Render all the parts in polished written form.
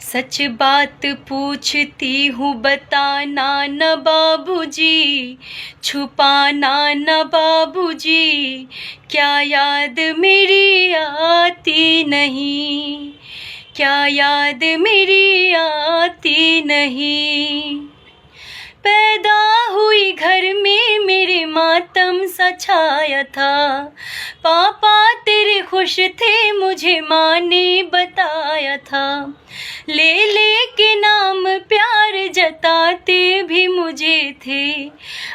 सच बात पूछती हूँ बताना न बाबूजी, छुपाना न बाबूजी, क्या याद मेरी आती नहीं, क्या याद मेरी आती नहीं। पैदा हुई घर में मेरे मातम सा छाया था, पापा तेरे खुश थे मुझे माँ ने बताया था। ले के नाम प्यार जताते भी मुझे थे,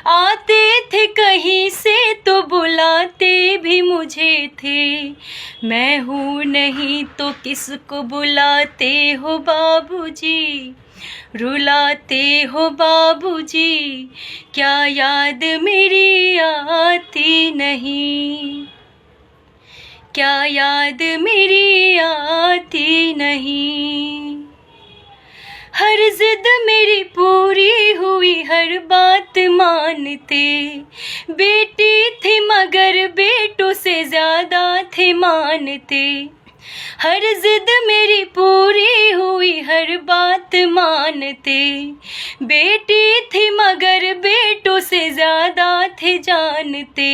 आते थे कहीं से तो बुलाते भी मुझे थे। मैं हूँ नहीं तो किसको बुलाते हो बाबूजी, रुलाते हो बाबूजी, क्या याद मेरी आती नहीं, क्या याद मेरी आती नहीं। हर जिद मेरी पूरी हुई, हर बात मानते, बेटी थी मगर बेटों से ज्यादा थे मानते। हर जिद मेरी पूरी हुई, हर बात मानते, बेटी थी मगर बेटों से ज्यादा थे जानते।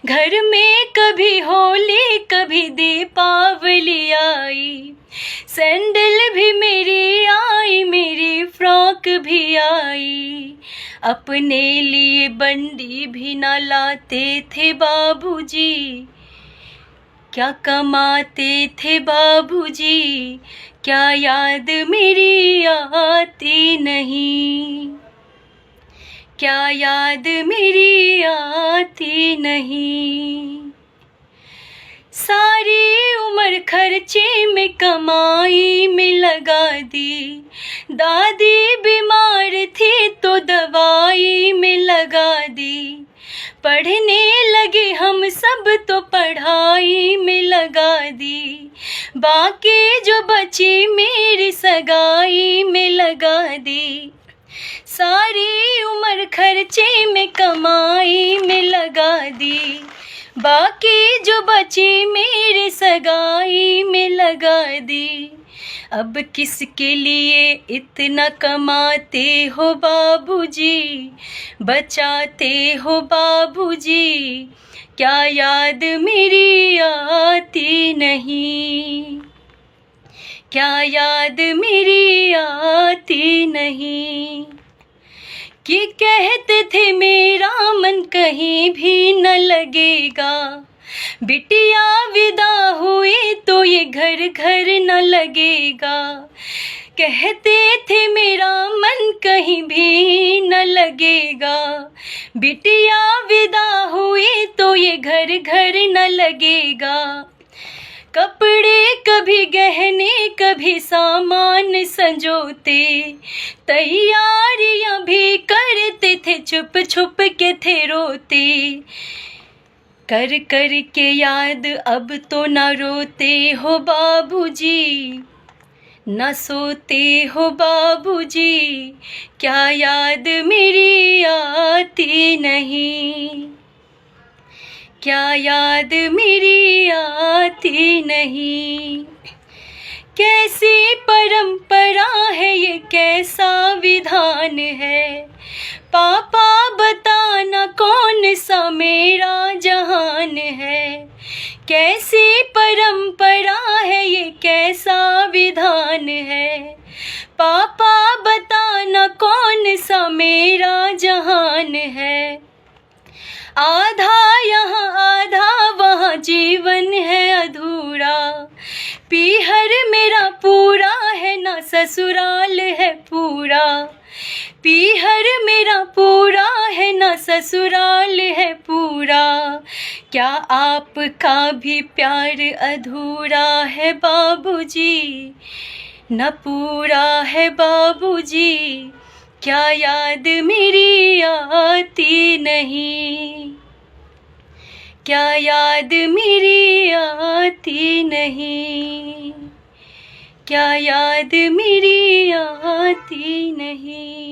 घर में कभी होली कभी दीपावली आई, सैंडल भी मेरी आई, मेरी फ्रॉक भी आई। अपने लिए बंडी भी न लाते थे बाबूजी, क्या कमाते थे बाबूजी, क्या याद मेरी आती नहीं, क्या याद मेरी आती नहीं। सारी उम्र खर्चे में कमाई में लगा दी, दादी बीमार थी तो दवाई में लगा दी। पढ़ने लगे हम सब तो पढ़ाई में लगा दी, बाकी जो बची मेरी सगाई में लगा दी। सारी उम्र खर्चे में कमाई में लगा दी, बाकी जो बची मेरी सगाई में लगा दी। अब किसके लिए इतना कमाते हो बाबूजी, बचाते हो बाबूजी, क्या याद मेरी आती नहीं, क्या याद मेरी आती नहीं। कि कहते थे मेरा मन कहीं भी न लगेगा, बिटिया विदा हुई तो ये घर घर न लगेगा। कहते थे मेरा मन कहीं भी न लगेगा, बिटिया विदा हुई तो ये घर घर न लगेगा। कपड़े कभी गहने कभी सामान संजोते, तैयारियां भी करते थे छुप छुप के थे रोते। कर कर के याद अब तो न रोते हो बाबूजी, न सोते हो बाबूजी, क्या याद मेरी आती नहीं, क्या याद मेरी आती नहीं। कैसी परंपरा है ये, कैसा विधान है, पापा बताना कौन सा मेरा जहान है। कैसी परंपरा है ये, कैसा विधान है, पापा बताना कौन सा मेरा जहान है। आधा यहाँ आधा वहाँ जीवन है अधूरा, पीहर मेरा पूरा है ना ससुराल है पूरा। पीहर मेरा पूरा है ना ससुराल है पूरा, क्या आपका भी प्यार अधूरा है बाबूजी, न पूरा है बाबूजी, क्या याद मेरी आती नहीं, क्या याद मेरी आती नहीं, क्या याद मेरी आती नहीं।